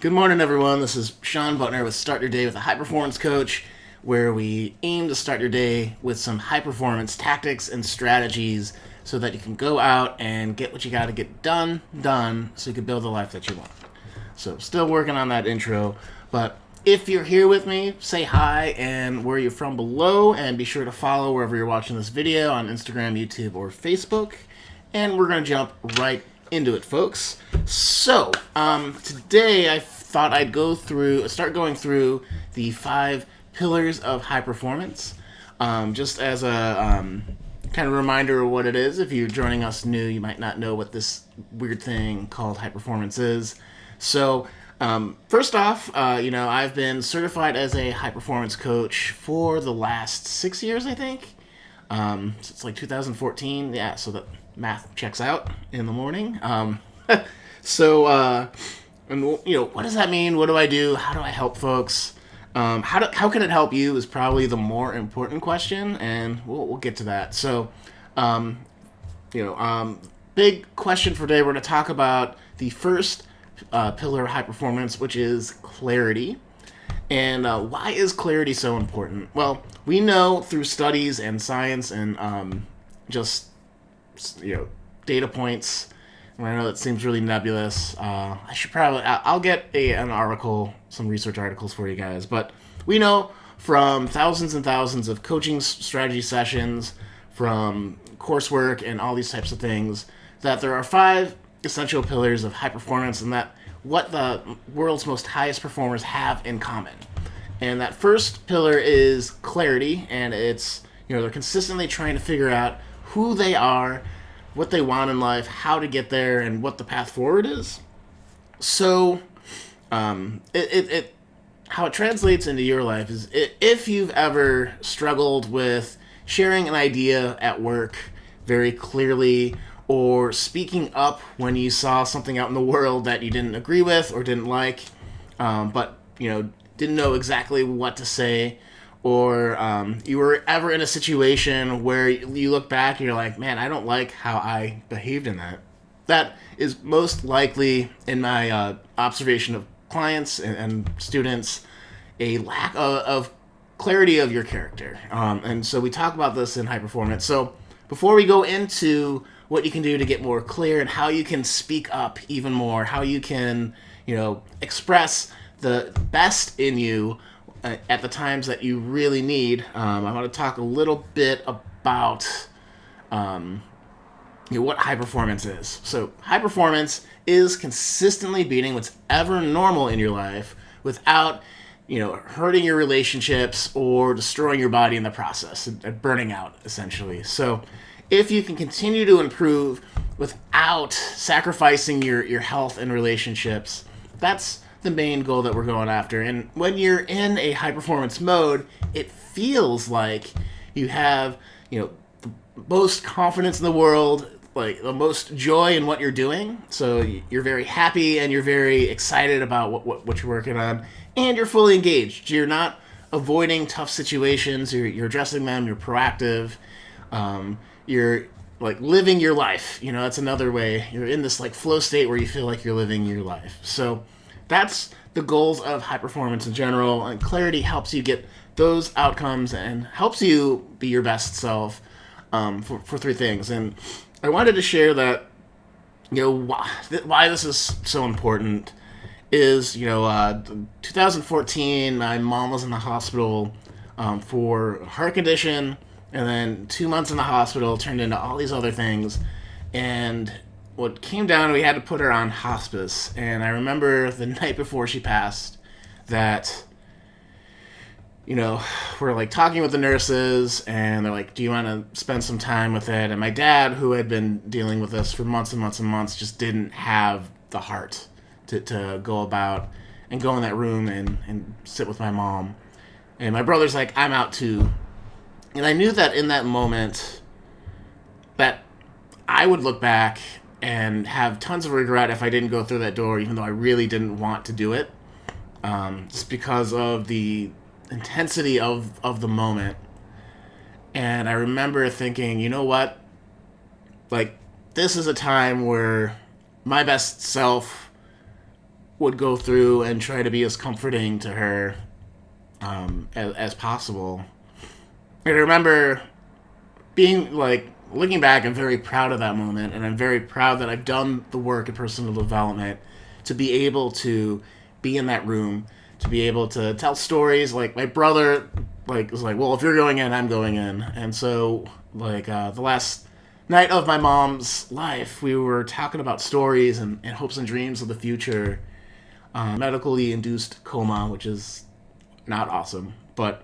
Good morning, everyone. This is Sean Butner with Start Your Day with a High Performance Coach, where we aim to start your day with some high performance tactics and strategies so that you can go out and get what you got to get done, so you can build the life that you want. So, still working on that intro, but if you're here with me, say hi and where you're from below, and be sure to follow wherever you're watching this video on Instagram, YouTube, or Facebook. And we're going to jump right into it, folks. So, today I thought I'd start going through the 5 pillars of high performance, just as a kind of reminder of what it is. If you're joining us new, you might not know what this weird thing called high performance is. So, first off, I've been certified as a high performance coach for the last 6 years, I think. It's like 2014. Yeah, so that math checks out in the morning. What does that mean? What do I do? How do I help folks? How can it help you is probably the more important question, and we'll get to that. So, big question for today. We're going to talk about the first pillar of high performance, which is clarity. And why is clarity so important? Well, we know through studies and science and data points. And I know that seems really nebulous. I'll get an article, some research articles for you guys. But we know from thousands and thousands of coaching strategy sessions, from coursework and all these types of things, that there are 5 essential pillars of high performance, and that what the world's most highest performers have in common. And that first pillar is clarity, and it's, they're consistently trying to figure out who they are, what they want in life, how to get there, and what the path forward is. So, how it translates into your life is, if you've ever struggled with sharing an idea at work very clearly, or speaking up when you saw something out in the world that you didn't agree with or didn't like, but didn't know exactly what to say, or you were ever in a situation where you look back and you're like, man, I don't like how I behaved in that. That is most likely, in my observation of clients and students, a lack of clarity of your character. And so we talk about this in high performance. So before we go into what you can do to get more clear and how you can speak up even more, how you can, express the best in you at the times that you really need, I want to talk a little bit about what high performance is. So high performance is consistently beating what's ever normal in your life without hurting your relationships or destroying your body in the process, and burning out, essentially. So if you can continue to improve without sacrificing your health and relationships, that's the main goal that we're going after. And when you're in a high performance mode, it feels like you have, the most confidence in the world, like the most joy in what you're doing. So you're very happy and you're very excited about what you're working on, and you're fully engaged. You're not avoiding tough situations. You're addressing them. You're proactive. You're like living your life. That's another way. You're in this like flow state where you feel like you're living your life. So that's the goals of high performance in general, and clarity helps you get those outcomes and helps you be your best self, for 3 things. And I wanted to share that, why this is so important is, 2014, my mom was in the hospital for a heart condition, and then 2 months in the hospital turned into all these other things. And what came down, we had to put her on hospice. And I remember the night before she passed that, we're like talking with the nurses, and they're like, do you want to spend some time with it? And my dad, who had been dealing with this for months and months and months, just didn't have the heart to go about and go in that room and sit with my mom. And my brother's like, I'm out too. And I knew that in that moment that I would look back and have tons of regret if I didn't go through that door, even though I really didn't want to do it, just because of the intensity of the moment. And I remember thinking, you know what? Like, this is a time where my best self would go through and try to be as comforting to her as possible. And I remember being like, looking back, I'm very proud of that moment, and I'm very proud that I've done the work in personal development to be able to be in that room, to be able to tell stories. Like my brother, like was like, well, if you're going in, I'm going in, and so like the last night of my mom's life, we were talking about stories and hopes and dreams of the future. Medically induced coma, which is not awesome, but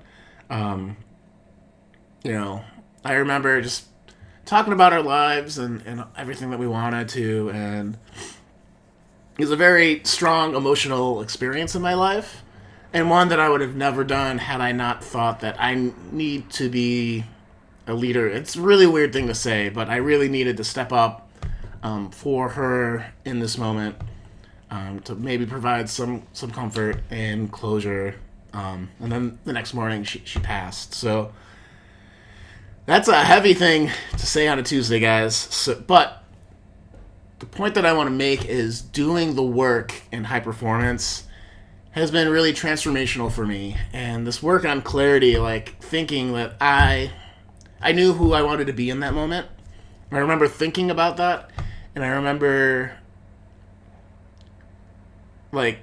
you know, I remember just talking about our lives and everything that we wanted to, and it was a very strong emotional experience in my life, and one that I would have never done had I not thought that I need to be a leader. It's a really weird thing to say, but I really needed to step up for her in this moment, to maybe provide some comfort and closure. And then the next morning she passed. So that's a heavy thing to say on a Tuesday, guys. So, but the point that I want to make is doing the work in high performance has been really transformational for me. And this work on clarity, like thinking that I knew who I wanted to be in that moment. I remember thinking about that, and I remember like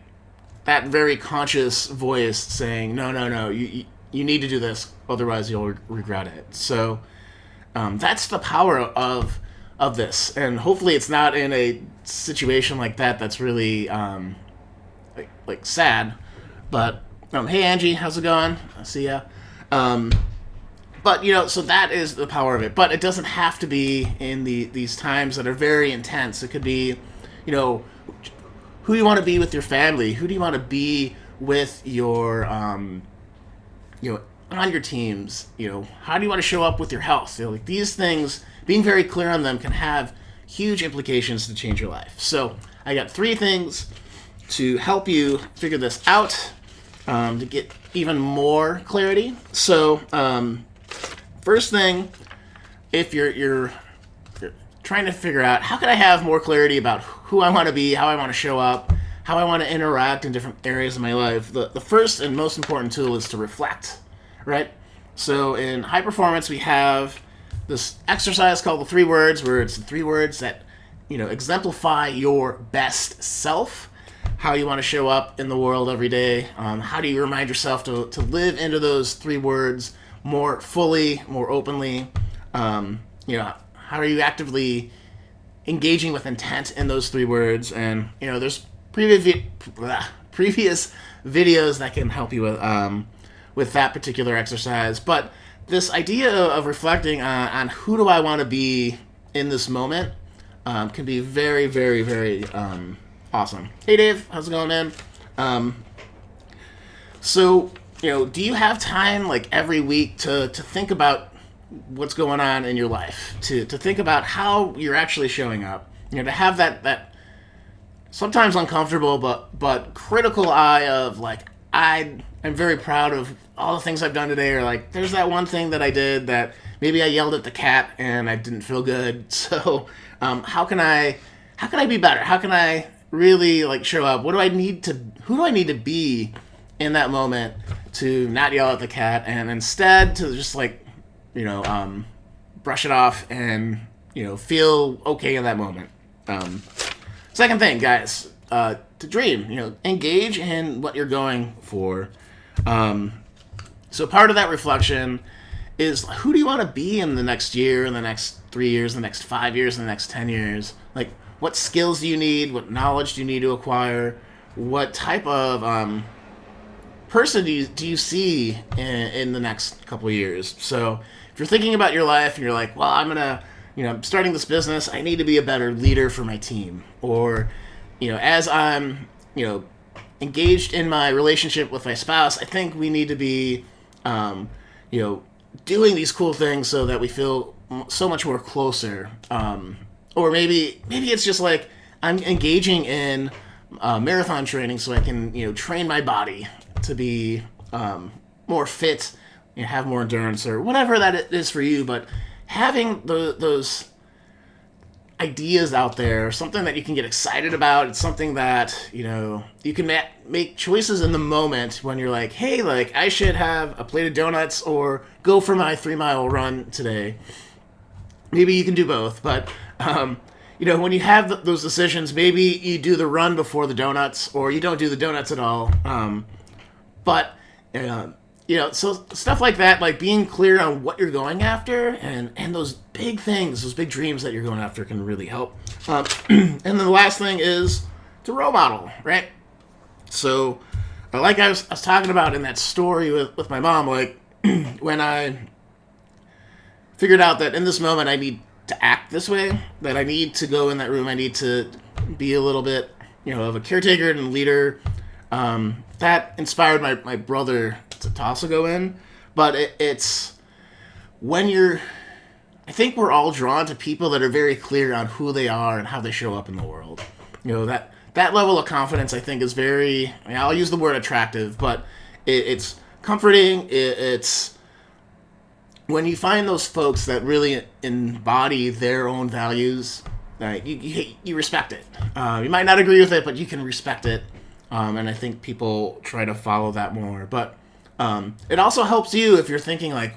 that very conscious voice saying, no, you need to do this, otherwise you'll regret it. So that's the power of this, and hopefully it's not in a situation like that that's really like sad. But hey Angie, how's it going? I see ya. But so that is the power of it. But it doesn't have to be in these times that are very intense. It could be, who do you want to be with your family? Who do you want to be with your, on your teams? How do you want to show up with your health? Like these things, being very clear on them can have huge implications to change your life. So I got 3 things to help you figure this out, to get even more clarity. So first thing, if you're trying to figure out how can I have more clarity about who I want to be, how I want to show up, how I want to interact in different areas of my life, the first and most important tool is to reflect, right? So in high performance, we have this exercise called the 3 words, where it's the 3 words that exemplify your best self, how you want to show up in the world every day. How do you remind yourself to live into those 3 words more fully, more openly? How are you actively engaging with intent in those 3 words? And there's previous videos that can help you with that particular exercise. But this idea of reflecting on who do I want to be in this moment can be very, very, very awesome. Hey Dave, how's it going, man? So do you have time like every week to think about what's going on in your life, to think about how you're actually showing up, to have that sometimes uncomfortable but critical eye of like, I'm very proud of all the things I've done today, or like there's that one thing that I did that maybe I yelled at the cat and I didn't feel good. So how can I be better? How can I really like show up? Who do I need to be in that moment to not yell at the cat, and instead to just like brush it off and feel okay in that moment. Second thing, guys, to dream, engage in what you're going for. So part of that reflection is, who do you want to be in the next year, in the next 3 years, the next 5 years, the next 10 years? Like, what skills do you need? What knowledge do you need to acquire? What type of person do you see in the next couple of years? So if you're thinking about your life and you're like, well, I'm starting this business, I need to be a better leader for my team. Or, as I'm, engaged in my relationship with my spouse, I think we need to be, doing these cool things so that we feel so much more closer. Or maybe it's just like, I'm engaging in marathon training so I can, train my body to be more fit, have more endurance, or whatever that it is for you. But having those ideas out there, something that you can get excited about. It's something that, you can make choices in the moment when you're like, hey, like, I should have a plate of donuts or go for my 3-mile run today. Maybe you can do both, but, when you have those decisions, maybe you do the run before the donuts, or you don't do the donuts at all. But so stuff like that, like being clear on what you're going after, and those big things, those big dreams that you're going after can really help. And then the last thing is to role model, right? So, like I was talking about in that story with my mom, like when I figured out that in this moment I need to act this way, that I need to go in that room, I need to be a little bit, of a caretaker and leader. That inspired my brother to also go in. But it's when I think we're all drawn to people that are very clear on who they are and how they show up in the world. That level of confidence, I think, is very, I'll use the word attractive, but it's comforting. It's when you find those folks that really embody their own values, you respect it. You might not agree with it, but you can respect it. And I think people try to follow that more. But it also helps you if you're thinking, like,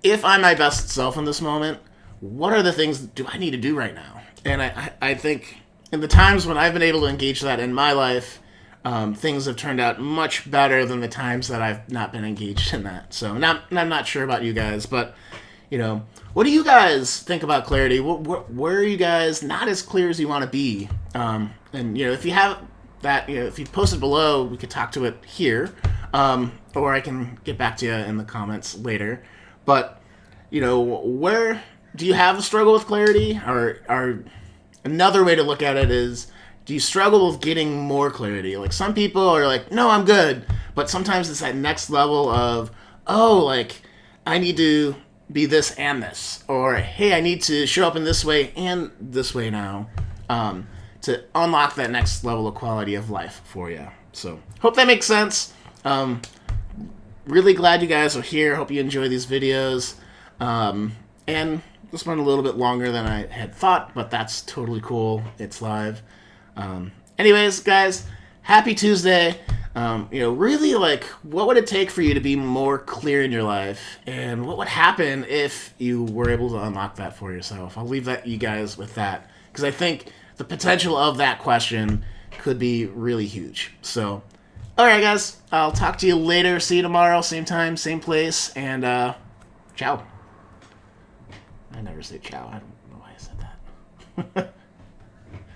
if I'm my best self in this moment, what are the things do I need to do right now? And I think in the times when I've been able to engage that in my life, things have turned out much better than the times that I've not been engaged in that. So I'm not sure about you guys, but, what do you guys think about clarity? Where are you guys not as clear as you want to be? And, if you have that, if you post it below, we could talk to it here, or I can get back to you in the comments later. But, where do you have a struggle with clarity? Or another way to look at it is, do you struggle with getting more clarity? Like, some people are like, no, I'm good. But sometimes it's that next level of, I need to be this and this. Or, hey, I need to show up in this way and this way now. To unlock that next level of quality of life for you. So, hope that makes sense. Really glad you guys are here. Hope you enjoy these videos. And this went a little bit longer than I had thought, but that's totally cool. It's live. Anyways, guys, happy Tuesday. Really, like, what would it take for you to be more clear in your life? And what would happen if you were able to unlock that for yourself? I'll leave you guys with that, because I think the potential of that question could be really huge. So, all right, guys, I'll talk to you later. See you tomorrow, same time, same place, and ciao. I never say ciao. I don't know why I said that.